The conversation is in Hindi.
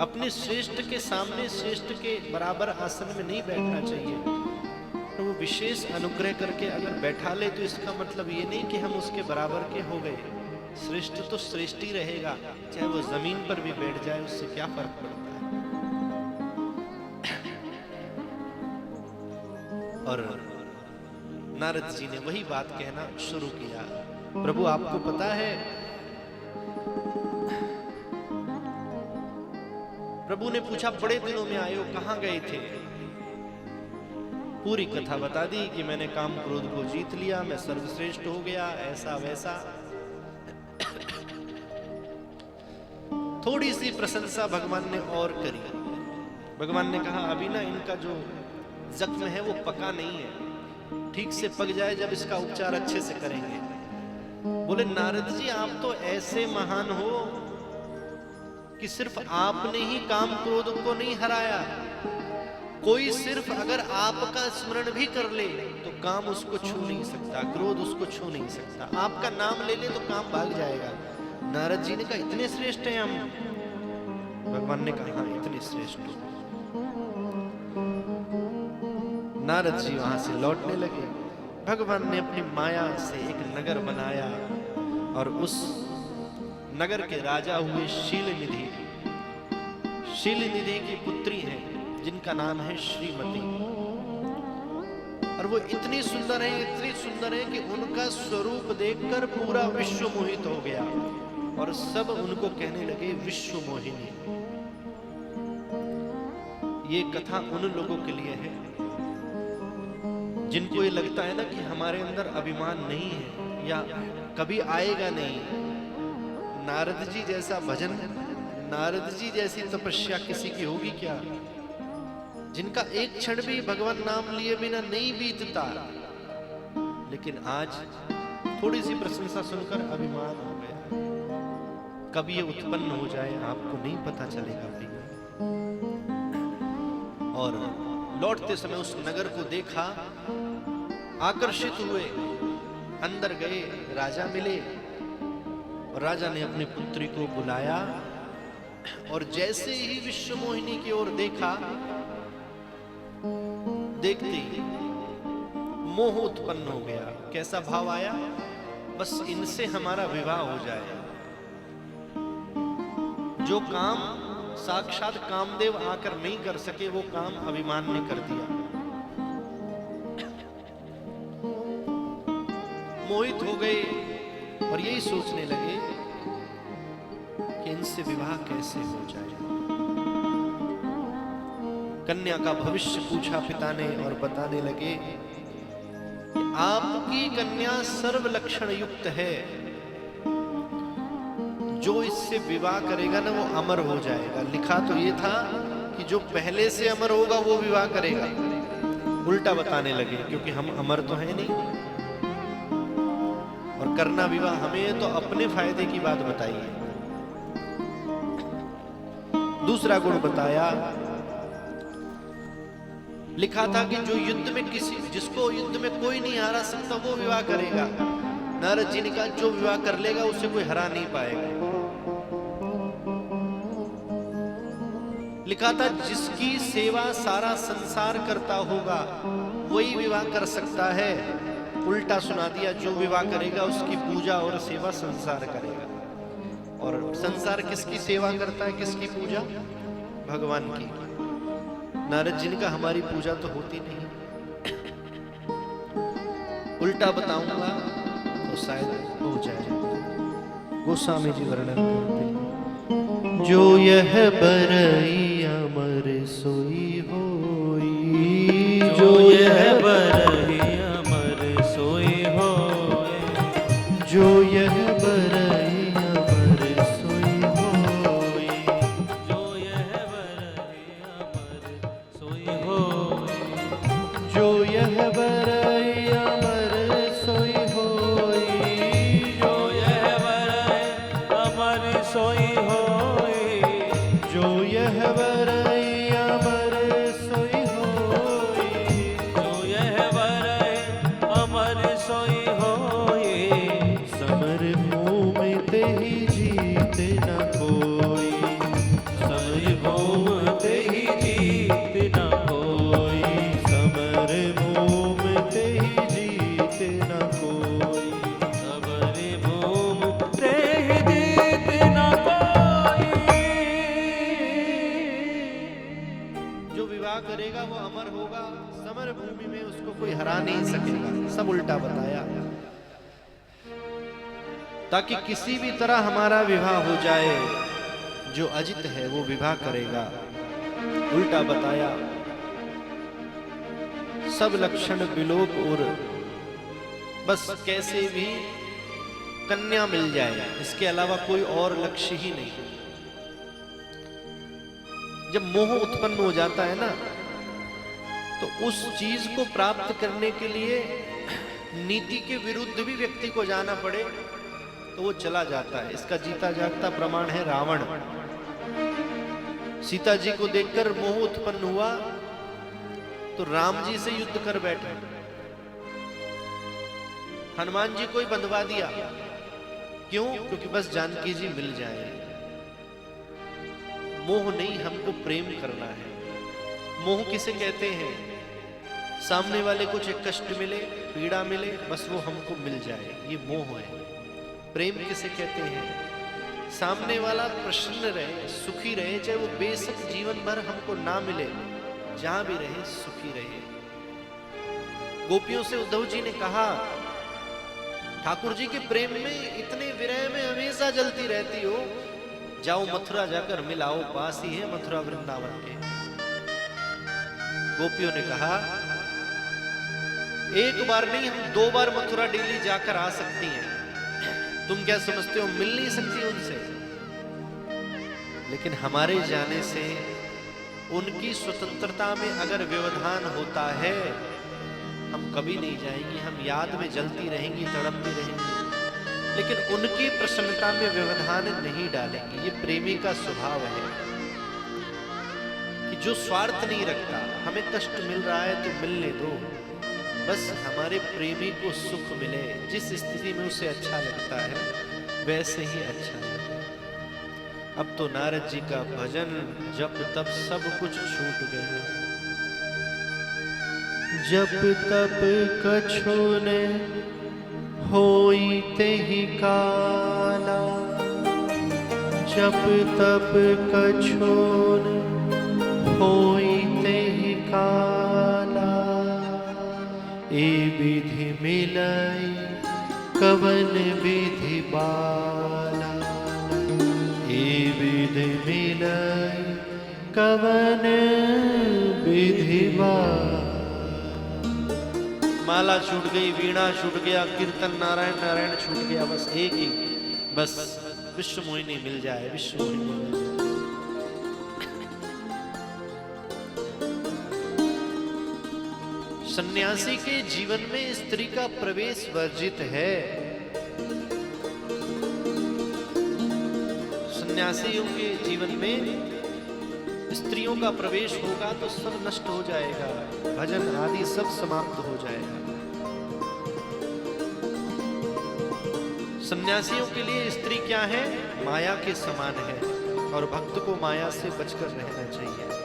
अपने श्रेष्ठ के सामने श्रेष्ठ के बराबर आसन में नहीं बैठना चाहिए। तो वो विशेष अनुग्रह करके अगर बैठा ले तो इसका मतलब ये नहीं कि हम उसके बराबर के हो गए। श्रेष्ठ तो श्रेष्ठ ही रहेगा, चाहे वो जमीन पर भी बैठ जाए, उससे क्या फर्क पड़ता है। और नारद जी ने वही बात कहना शुरू किया। प्रभु आपको पता है, प्रभु ने पूछा बड़े दिनों में आए हो, कहां गए थे। पूरी कथा बता दी कि मैंने काम क्रोध को जीत लिया, मैं सर्वश्रेष्ठ हो गया, ऐसा वैसा। थोड़ी सी प्रशंसा भगवान ने और करी। भगवान ने कहा अभी ना इनका जो जख्म है वो पका नहीं है, ठीक से पक जाए जब इसका उपचार अच्छे से करेंगे। बोले नारद जी आप तो ऐसे महान हो कि सिर्फ आपने ही काम क्रोध को नहीं हराया। कोई सिर्फ अगर आपका स्मरण भी कर ले तो काम उसको छू नहीं सकता, क्रोध उसको छू नहीं सकता। आपका नाम ले ले तो काम भाग जाएगा। नारद जी ने कहा इतने श्रेष्ठ हैं हम। भगवान ने कहा इतने श्रेष्ठ हो। नारद जी वहां से लौटने लगे। भगवान ने अपनी माया से एक नगर बनाया और उस नगर के राजा हुए शीलनिधि। शीलनिधि की पुत्री है जिनका नाम है श्रीमती। और वो इतनी सुंदर है, इतनी सुंदर है कि उनका स्वरूप देखकर पूरा विश्व मोहित हो गया और सब उनको कहने लगे विश्व मोहिनी। ये कथा उन लोगों के लिए है जिनको ये लगता है ना कि हमारे अंदर अभिमान नहीं है या कभी आएगा नहीं। नारद जी जैसा भजन, नारद जी जैसी तपस्या किसी की होगी क्या, जिनका एक क्षण भी भगवान नाम लिए बिना नहीं बीतता। लेकिन आज थोड़ी सी प्रशंसा सुनकर अभिमान हो गया। कब ये उत्पन्न हो जाए आपको नहीं पता चलेगा भैया। और लौटते समय उस नगर को देखा, आकर्षित हुए, अंदर गए, राजा मिले और राजा ने अपनी पुत्री को बुलाया और जैसे ही विश्व मोहिनी की ओर देखा, देखते ही मोह उत्पन्न हो गया। कैसा भाव आया, बस इनसे हमारा विवाह हो जाए। जो काम साक्षात कामदेव आकर नहीं कर सके वो काम अभिमान ने कर दिया। मोहित हो गए और यही सोचने लगे कि इनसे विवाह कैसे हो जाए। कन्या का भविष्य पूछा पिता ने और बताने लगे कि आपकी कन्या सर्व लक्षण युक्त है, जो इससे विवाह करेगा ना वो अमर हो जाएगा। लिखा तो ये था कि जो पहले से अमर होगा वो विवाह करेगा। उल्टा बताने लगे क्योंकि हम अमर तो हैं नहीं और करना विवाह हमें, तो अपने फायदे की बात बताइए। दूसरा गुण बताया, लिखा था कि जो युद्ध में जिसको युद्ध में कोई नहीं हरा सकता वो विवाह करेगा। नारद जी ने कहा जो विवाह कर लेगा उसे कोई हरा नहीं पाएगा। लिखा था जिसकी सेवा सारा संसार करता होगा वही विवाह कर सकता है। उल्टा सुना दिया, जो विवाह करेगा उसकी पूजा और सेवा संसार करेगा। और संसार किसकी सेवा करता है, किसकी पूजा? भगवान की। नारद जी ने कहा हमारी पूजा तो होती नहीं। उल्टा बताऊंगा तो शायद हो जाए। गोस्वामी जी वर्णन करते हैं, जो यह बरई अमर सोई होई, जो यह बरई अमर सोई होई, जो यह बरई अमर सोई होई, जो यह बरई अमर सोई होई, जो यह बरई अमर सोई होई, जो यह बरई अमर सोई होई, जो यह बरई अमर सोई होई, जो यह बरई अमर सोई होई, समर भूमि ते ही जीत न कोई, समर विवाह करेगा वो अमर होगा, समर भूमि में उसको कोई हरा नहीं सकेगा। सब उल्टा बताया, ताकि किसी भी तरह हमारा विवाह हो जाए। जो अजित है वो विवाह करेगा, उल्टा बताया। सब लक्षण विलोप और बस कैसे भी कन्या मिल जाए, इसके अलावा कोई और लक्ष्य ही नहीं। जब मोह उत्पन्न हो जाता है ना, तो उस चीज को प्राप्त करने के लिए नीति के विरुद्ध भी व्यक्ति को जाना पड़े तो वो चला जाता है। इसका जीता जागता प्रमाण है रावण। सीता जी को देखकर मोह उत्पन्न हुआ तो राम जी से युद्ध कर बैठे। हनुमान जी को ही बंधवा दिया। क्यों? क्योंकि बस जानकी जी मिल जाए। मोह नहीं, हमको प्रेम करना है। मोह किसे कहते हैं? सामने वाले को एक कष्ट मिले, पीड़ा मिले, बस वो हमको मिल जाए, ये मोह है। प्रेम किसे कहते हैं? सामने वाला प्रसन्न रहे, सुखी रहे, चाहे वो बेशक जीवन भर हमको ना मिले, जहां भी रहे सुखी रहे। गोपियों से उद्धव जी ने कहा, ठाकुर जी के प्रेम में इतने विरह में हमेशा जलती रहती हो, जाओ मथुरा जाकर मिलाओ, पास ही है मथुरा वृंदावन के। गोपियों ने कहा, एक बार नहीं, हम 2 बार मथुरा डेली जाकर आ सकती हैं। तुम क्या समझते हो मिल नहीं सकती उनसे? लेकिन हमारे जाने से उनकी स्वतंत्रता में अगर व्यवधान होता है, हम कभी नहीं जाएंगी, हम याद में जलती रहेंगी, तड़पती रहेंगी, लेकिन उनकी प्रसन्नता में व्यवधान नहीं डालेंगे। ये प्रेमी का स्वभाव है कि जो स्वार्थ नहीं रखता, हमें कष्ट मिल रहा है तो मिलने दो, बस हमारे प्रेमी को सुख मिले। जिस स्थिति में उसे अच्छा लगता है वैसे ही अच्छा लगे। अब तो नारद जी का भजन जप तप सब कुछ छूट गया। जप तप कछु ने होई तेहि काला, जप तप कछु ने होई तेहि काला। ए विधि मिलाई कवन विधि बाला, ए विधि मिलाई कवन विधि बाला। माला छूट गई, वीणा छूट गया, कीर्तन नारायण नारायण छूट गया, बस एक ही, बस विश्व मोहिनी मिल जाए, विश्व मोहिनी मिल जाए। सन्यासी के जीवन में स्त्री का प्रवेश वर्जित है। सन्यासियों के जीवन में स्त्रियों का प्रवेश होगा तो सब नष्ट हो जाएगा, भजन आदि सब समाप्त हो जाएगा। सन्यासियों के लिए स्त्री क्या है? माया के समान है, और भक्त को माया से बचकर रहना चाहिए।